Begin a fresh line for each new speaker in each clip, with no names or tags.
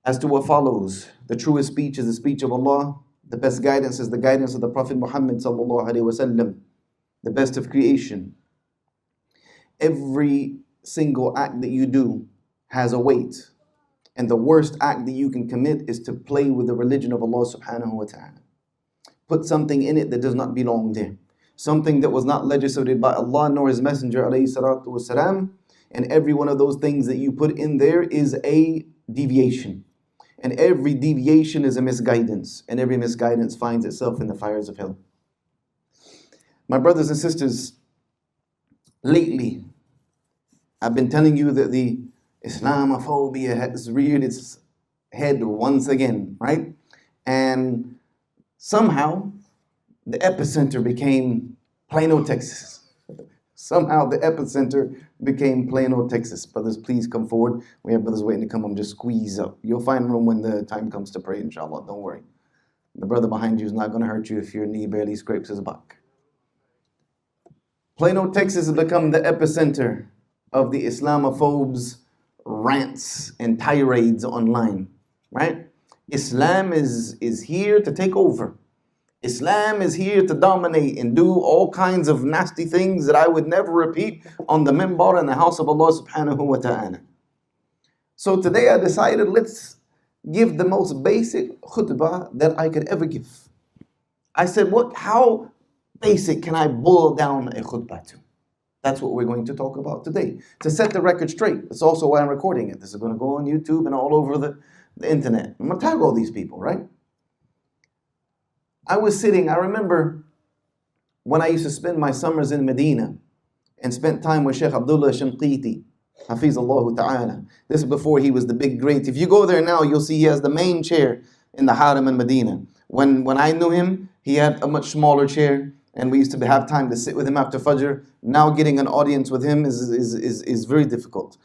as to what follows. The truest speech is the speech of Allah. The best guidance is the guidance of the Prophet Muhammad sallallahu alaihi wasallam, the best of creation. Every single act that you do has a weight. And the worst act that you can commit is to play with the religion of Allah subhanahu wa ta'ala. Put something in it that does not belong there. Something that was not legislated by Allah nor His Messenger alayhi salatu wasalam. And every one of those things that you put in there is a deviation. And every deviation is a misguidance. And every misguidance finds itself in the fires of hell. My brothers and sisters, lately, I've been telling you that the Islamophobia has reared its head once again, right? And somehow, the epicenter became Plano, Texas. Somehow the epicenter became Plano, Texas. Brothers, please come forward. We have brothers waiting to come. I'm just squeeze up. You'll find room when the time comes to pray, inshallah. Don't worry. The brother behind you is not going to hurt you if your knee barely scrapes his butt. Plano, Texas has become the epicenter of the Islamophobes' rants and tirades online, right? Islam is here to take over. Islam is here to dominate and do all kinds of nasty things that I would never repeat on the minbar in the house of Allah subhanahu wa ta'ala. So today I decided, let's give the most basic khutbah that I could ever give. I said, how basic can I boil down a khutbah to? That's what we're going to talk about today. To set the record straight. That's also why I'm recording it. This is going to go on YouTube and all over the internet. I'm going to tag all these people, right? I remember when I used to spend my summers in Medina and spent time with Sheikh Abdullah Shanqiti, Hafizallahu ta'ala. This is before he was the big great. If you go there now, you'll see he has the main chair in the Haram in Medina. When I knew him, he had a much smaller chair, and we used to have time to sit with him after Fajr. Now getting an audience with him is very difficult.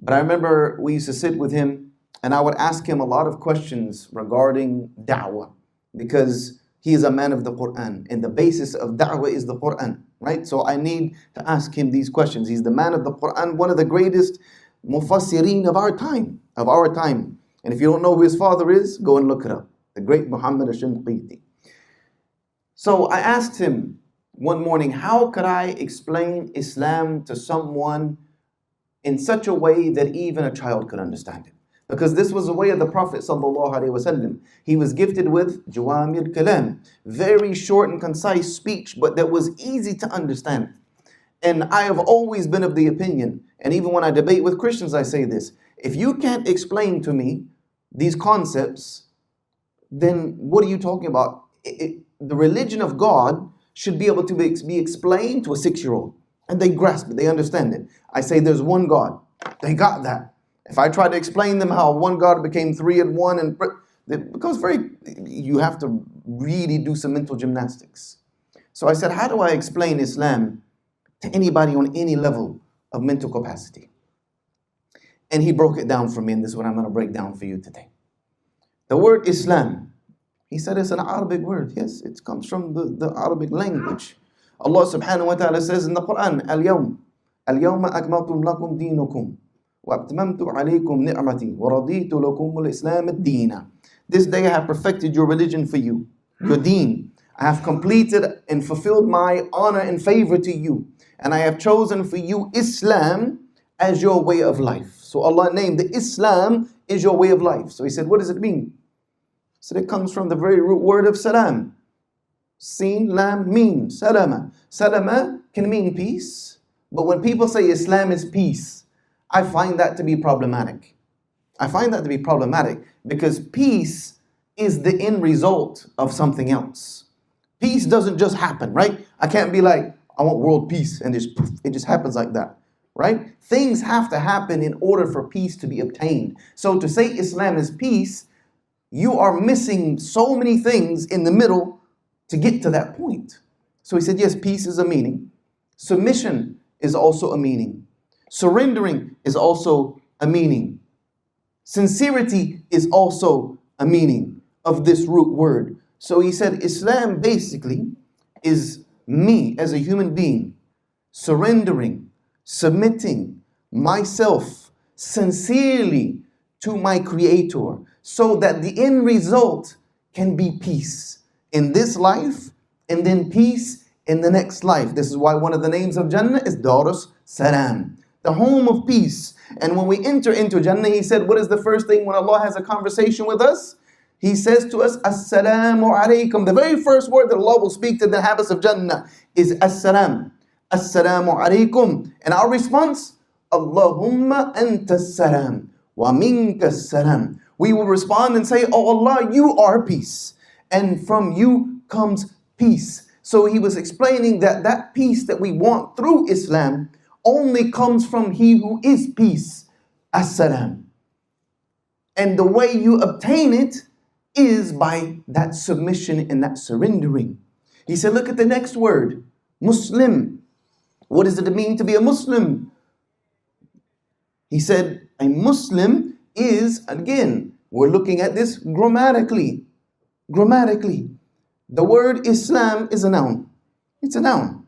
But I remember we used to sit with him, and I would ask him a lot of questions regarding da'wah, because he is a man of the Qur'an, and the basis of da'wah is the Qur'an, right? So I need to ask him these questions. He's the man of the Qur'an, one of the greatest mufassirin of our time. And if you don't know who his father is, go and look it up. The great Muhammad al-Shanqiti. So I asked him one morning, how could I explain Islam to someone in such a way that even a child could understand it? Because this was the way of the Prophet ﷺ. He was gifted with Jawamir Kalam, very short and concise speech, but that was easy to understand. And I have always been of the opinion, and even when I debate with Christians, I say this: if you can't explain to me these concepts, then what are you talking about? The religion of God should be able to be explained to a 6-year-old, and they grasp it, they understand it. I say there's one God. They got that. If I try to explain them how one God became 3 in 1, and it becomes you have to really do some mental gymnastics. So I said, how do I explain Islam to anybody on any level of mental capacity? And he broke it down for me, and this is what I'm going to break down for you today. The word Islam, he said it's an Arabic word. Yes, it comes from the Arabic language. Allah subhanahu wa ta'ala says in the Quran, Al-Yawma akmaltu lakum deenukum. وَأَتْمَمْتُ عَلَيْكُمْ نِعْمَتِي وَرَضِيتُ لَكُمُ الْإِسْلَامَ الدِّينَ. This day I have perfected your religion for you, your deen. I have completed and fulfilled my honor and favor to you. And I have chosen for you Islam as your way of life. So Allah named the Islam is your way of life. So he said, what does it mean? So it comes from the very root word of salam. Sin, lam, mim, salama. Salama can mean peace. But when people say Islam is peace, I find that to be problematic. Because peace is the end result of something else. Peace doesn't just happen, right? I can't be like, I want world peace, and it just happens like that, right? Things have to happen in order for peace to be obtained. So to say Islam is peace, you are missing so many things in the middle to get to that point. So he said, yes, peace is a meaning. Submission is also a meaning. Surrendering is also a meaning. Sincerity is also a meaning of this root word. So he said Islam basically is me as a human being surrendering, submitting myself sincerely to my Creator, so that the end result can be peace in this life and then peace in the next life. This is why one of the names of Jannah is Darus Salam, the home of peace. And when we enter into Jannah, he said, what is the first thing when Allah has a conversation with us? He says to us, Assalamu alaikum. The very first word that Allah will speak to the inhabitants of Jannah is Assalam. Assalamu alaikum. And our response, Allahumma anta salam wa minka salam. We will respond and say, oh Allah, you are peace, and from you comes peace. So he was explaining that that peace that we want through Islam only comes from He who is peace, As-Salam. And the way you obtain it is by that submission and that surrendering. He said, look at the next word, Muslim. What does it mean to be a Muslim? He said, a Muslim is, again, we're looking at this grammatically. Grammatically, the word Islam is a noun. It's a noun.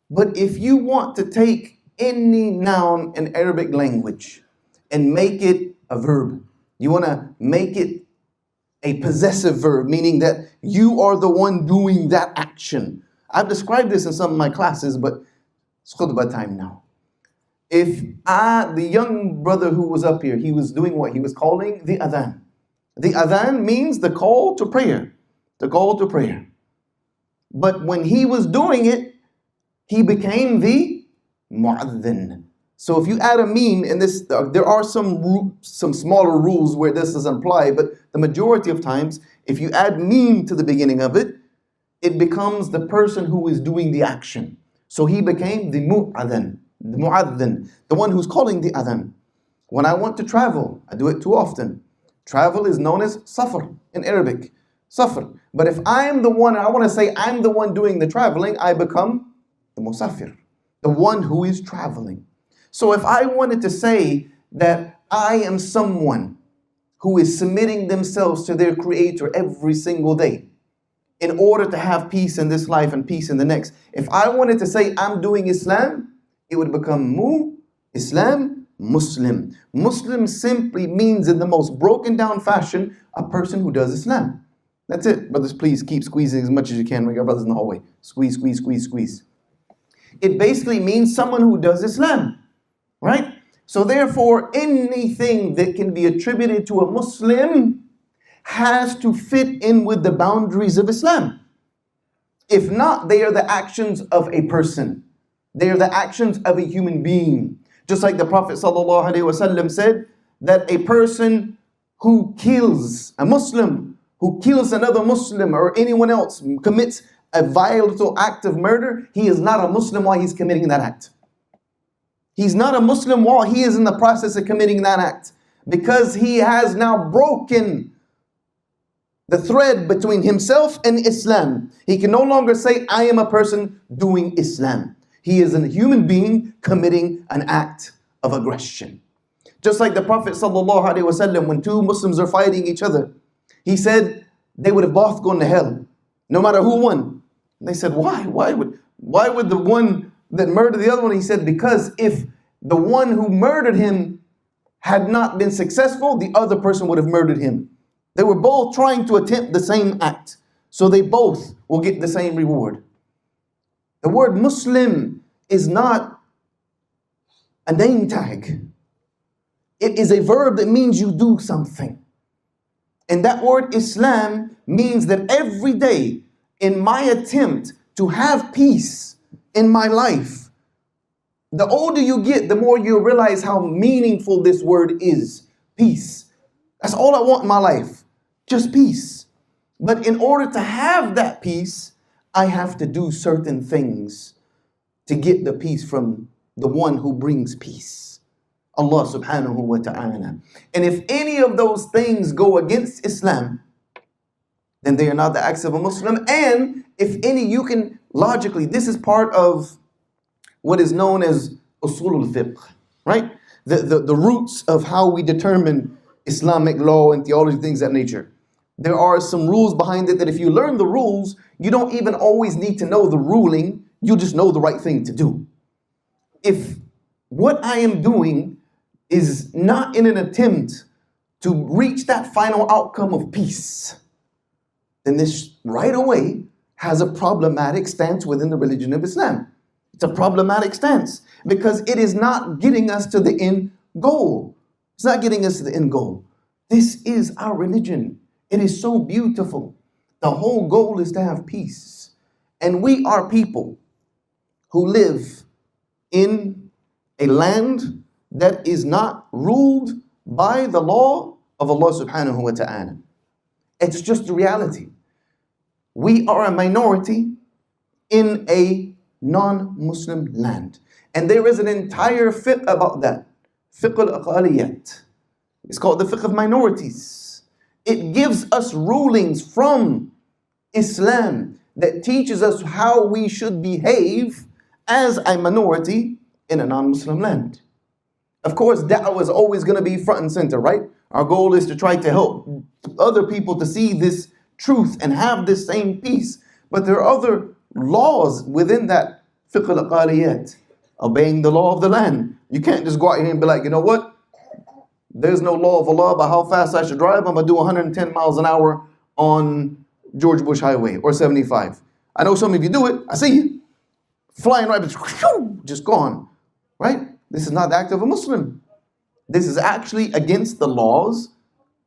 But if you want to take any noun in Arabic language and make it a verb, you want to make it a possessive verb, meaning that you are the one doing that action. I've described this in some of my classes, but it's khutbah time now. If the young brother who was up here, he was doing what? He was calling the adhan. The adhan means the call to prayer. The call to prayer. But when he was doing it, he became the mu'adhin. So if you add a meme in this, there are some smaller rules where this doesn't apply, but the majority of times, if you add meme to the beginning of it, it becomes the person who is doing the action. So he became the mu'adhin. The mu'adhin, the one who's calling the adhan. When I want to travel, I do it too often. Travel is known as safar in Arabic. Safar. But if I'm the one, I want to say I'm the one doing the traveling, I become the musafir, the one who is traveling. So if I wanted to say that I am someone who is submitting themselves to their Creator every single day in order to have peace in this life and peace in the next, if I wanted to say I'm doing Islam, it would become Islam, Muslim. Muslim simply means, in the most broken down fashion, a person who does Islam. That's it. Brothers, please keep squeezing as much as you can. We got brothers in the hallway. Squeeze, squeeze, squeeze, squeeze. It basically means someone who does Islam, right? So therefore, anything that can be attributed to a Muslim has to fit in with the boundaries of Islam. If not, they are the actions of a person. They are the actions of a human being. Just like the Prophet ﷺ said that a person who kills, a Muslim who kills another Muslim or anyone else, commits a violent act of murder, he is not a Muslim while he's committing that act. He's not a Muslim while he is in the process of committing that act, because he has now broken the thread between himself and Islam. He can no longer say, I am a person doing Islam. He is a human being committing an act of aggression. Just like the Prophet ﷺ, when two Muslims are fighting each other, he said they would have both gone to hell, no matter who won. And they said, why? Why would the one that murdered the other one? He said, because if the one who murdered him had not been successful, the other person would have murdered him. They were both trying to attempt the same act, so they both will get the same reward. The word Muslim is not a name tag. It is a verb that means you do something. And that word Islam means that every day in my attempt to have peace in my life, the older you get, the more you realize how meaningful this word is. Peace. That's all I want in my life. Just peace. But in order to have that peace, I have to do certain things to get the peace from the one who brings peace, Allah subhanahu wa ta'ala. And if any of those things go against Islam, then they are not the acts of a Muslim. And if any, you can logically, this is part of what is known as usul al-fiqh, right? The roots of how we determine Islamic law and theology, things of that nature. There are some rules behind it that if you learn the rules, you don't even always need to know the ruling, you just know the right thing to do. If what I am doing is not in an attempt to reach that final outcome of peace, then this right away has a problematic stance within the religion of Islam. It's a problematic stance because it is not getting us to the end goal. It's not getting us to the end goal. This is our religion. It is so beautiful. The whole goal is to have peace. And we are people who live in a land that is not ruled by the law of Allah subhanahu wa ta'ala. It's just the reality. We are a minority in a non-Muslim land. And there is an entire fiqh about that. Fiqh al-aqaliyat. It's called the fiqh of minorities. It gives us rulings from Islam that teaches us how we should behave as a minority in a non-Muslim land. Of course, da'wah is always going to be front and center, right? Our goal is to try to help other people to see this truth and have this same peace. But there are other laws within that fiqh al-aqaliyat, obeying the law of the land. You can't just go out here and be like, you know what? There's no law of Allah about how fast I should drive. I'm going to do 110 miles an hour on George Bush Highway or 75. I know some of you do it. I see you. Flying right, just gone. Right? This is not the act of a Muslim. This is actually against the laws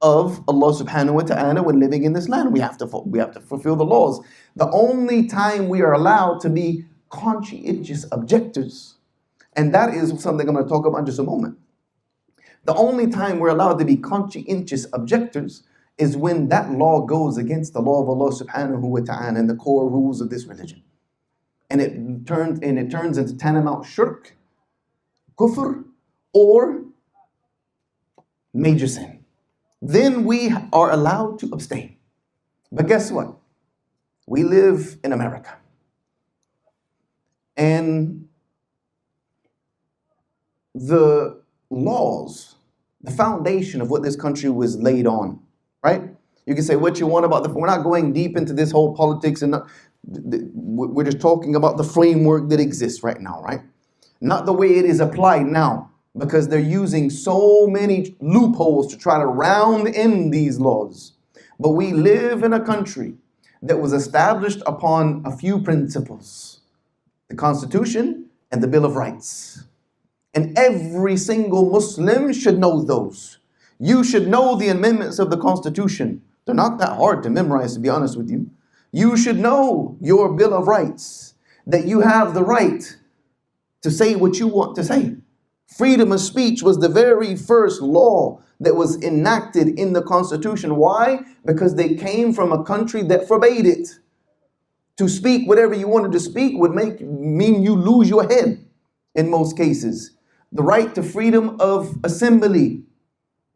of Allah subhanahu wa ta'ala when living in this land. We have to fulfill the laws. The only time we are allowed to be conscientious objectors, and that is something I'm going to talk about in just a moment. The only time we're allowed to be conscientious objectors is when that law goes against the law of Allah subhanahu wa ta'ala and the core rules of this religion. And it turns into tantamount shirk, kufr, or major sin. Then we are allowed to abstain. But guess what? We live in America. And the laws, the foundation of what this country was laid on, right? You can say what you want about we're not going deep into this whole politics, and we're just talking about the framework that exists right now, right? Not the way it is applied now, because they're using so many loopholes to try to round in these laws. But we live in a country that was established upon a few principles: the Constitution and the Bill of Rights. And every single Muslim should know those. You should know the amendments of the Constitution. They're not that hard to memorize, to be honest with you. You should know your Bill of Rights, that you have the right to say what you want to say. Freedom of speech was the very first law that was enacted in the Constitution. Why? Because they came from a country that forbade it. To speak whatever you wanted to speak would mean you lose your head in most cases. The right to freedom of assembly,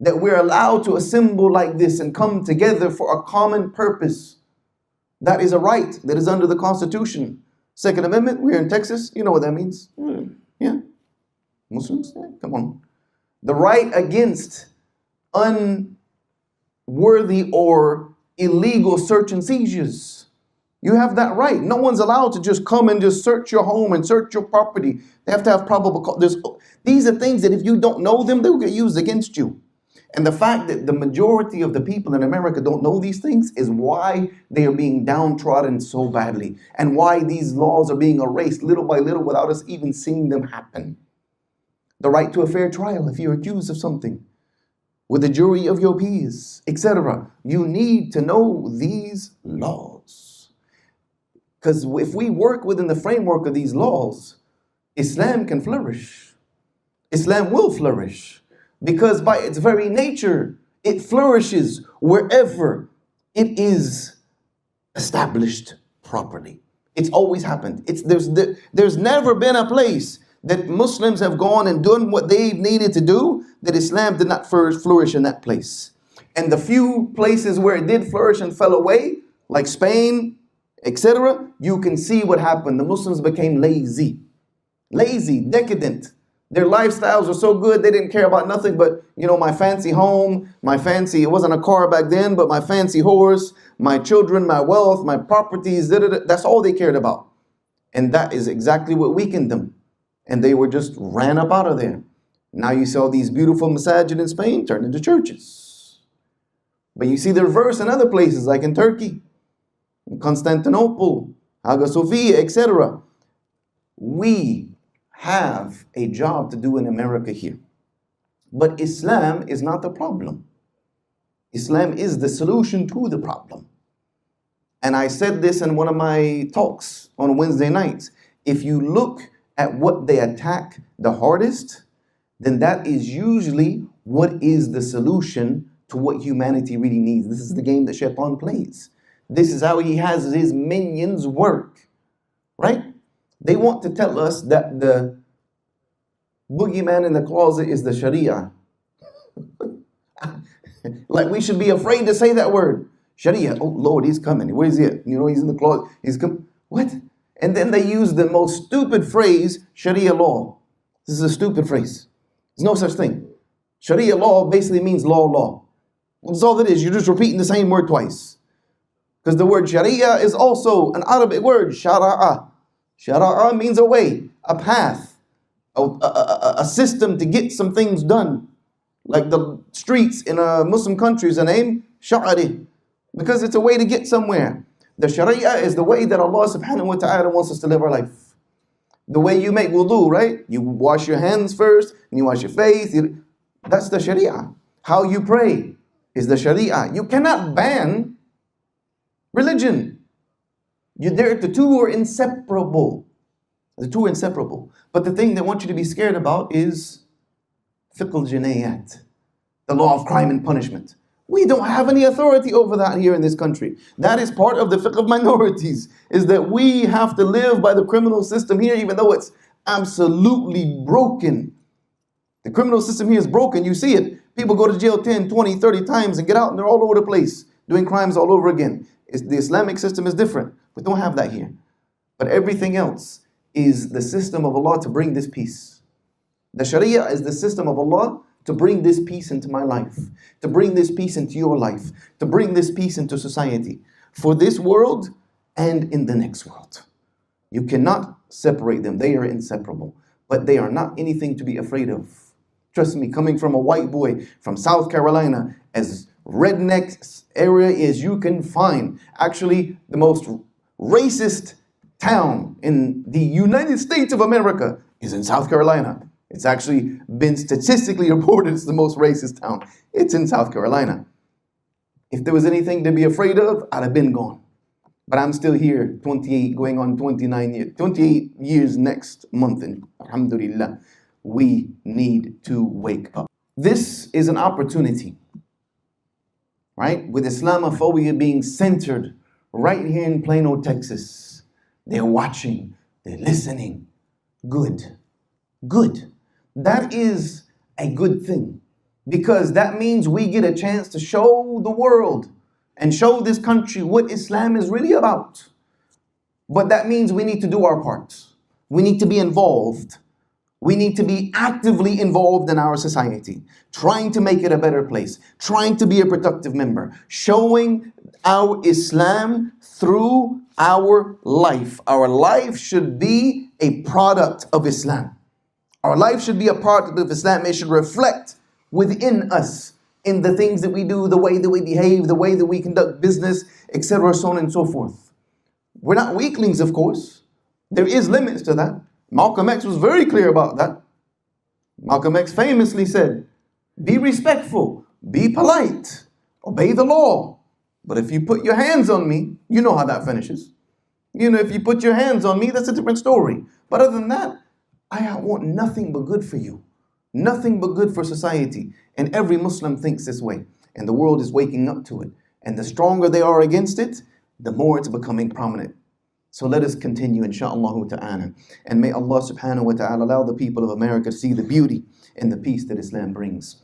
that we're allowed to assemble like this and come together for a common purpose. That is a right that is under the Constitution. Second Amendment, we're in Texas. You know what that means. Yeah. Muslims, yeah, come on. The right against unworthy or illegal search and seizures. You have that right. No one's allowed to just come and just search your home and search your property. They have to have probable cause. These are things that if you don't know them, they'll get used against you. And the fact that the majority of the people in America don't know these things is why they are being downtrodden so badly, and why these laws are being erased little by little without us even seeing them happen. The right to a fair trial if you're accused of something, with a jury of your peers, etc. You need to know these laws. Because if we work within the framework of these laws, Islam can flourish. Islam will flourish. Because by its very nature, it flourishes wherever it is established properly. It's always happened. There's never been a place that Muslims have gone and done what they needed to do that Islam did not flourish in that place. And the few places where it did flourish and fell away, like Spain, etc., you can see what happened. The Muslims became lazy, decadent. Their lifestyles were so good, they didn't care about nothing but, my fancy home, it wasn't a car back then, but my fancy horse, my children, my wealth, my properties, that's all they cared about. And that is exactly what weakened them. And they were just ran up out of there. Now you saw these beautiful masajid in Spain turn into churches. But you see the reverse in other places, like in Turkey, in Constantinople, Hagia Sophia, etc. We have a job to do in America here. But Islam is not the problem. Islam is the solution to the problem. And I said this in one of my talks on Wednesday nights. If you look at what they attack the hardest, then that is usually what is the solution to what humanity really needs. This is the game that Shaitan plays. This is how he has his minions work, right? They want to tell us that the boogeyman in the closet is the Sharia. Like we should be afraid to say that word. Sharia, oh Lord, he's coming. Where is he at? You know, he's in the closet. He's coming. What? And then they use the most stupid phrase, Sharia law. This is a stupid phrase. There's no such thing. Sharia law basically means law. That's all it is. You're just repeating the same word twice. Because the word Sharia is also an Arabic word, Shara'a. Shara'a means a way, a path, a system to get some things done. Like the streets in Muslim countries are named Sha'ari, because it's a way to get somewhere. The Sharia is the way that Allah subhanahu wa ta'ala wants us to live our life. The way you make wudu, right? You wash your hands first, and you wash your face. That's the Sharia. How you pray is the Sharia. You cannot ban religion. The two are inseparable. The two are inseparable. But the thing they want you to be scared about is fiqh al-jinayat, the law of crime and punishment. We don't have any authority over that here in this country. That is part of the fiqh of minorities, is that we have to live by the criminal system here, even though it's absolutely broken. The criminal system here is broken. You see it. People go to jail 10, 20, 30 times and get out and they're all over the place doing crimes all over again. The Islamic system is different. We don't have that here. But everything else is the system of Allah to bring this peace. The Sharia is the system of Allah to bring this peace into my life, to bring this peace into your life, to bring this peace into society, for this world and in the next world. You cannot separate them. They are inseparable, but they are not anything to be afraid of. Trust me, coming from a white boy from South Carolina, as redneck area as you can find, actually the most racist town in the United States of America is in South Carolina. It's actually been statistically reported it's the most racist town. It's in South Carolina. If there was anything to be afraid of, I'd have been gone. But I'm still here, 28, going on 29 years. 28 years next month, and alhamdulillah, we need to wake up. This is an opportunity, right? With Islamophobia being centered right here in Plano, Texas. They're watching, they're listening. Good. That is a good thing, because that means we get a chance to show the world and show this country what Islam is really about. But that means we need to do our part. We need to be involved. We need to be actively involved in our society, trying to make it a better place, trying to be a productive member, showing our Islam through our life. Our life should be a product of Islam. Our life should be a product of Islam. It should reflect within us in the things that we do, the way that we behave, the way that we conduct business, etc., so on and so forth. We're not weaklings, of course. There is limits to that. Malcolm X was very clear about that. Malcolm X famously said, be respectful, be polite, obey the law. But if you put your hands on me, you know how that finishes. If you put your hands on me, that's a different story. But other than that, I want nothing but good for you. Nothing but good for society. And every Muslim thinks this way. And the world is waking up to it. And the stronger they are against it, the more it's becoming prominent. So let us continue, insha'Allah ta'ala. And may Allah subhanahu wa ta'ala allow the people of America to see the beauty and the peace that Islam brings.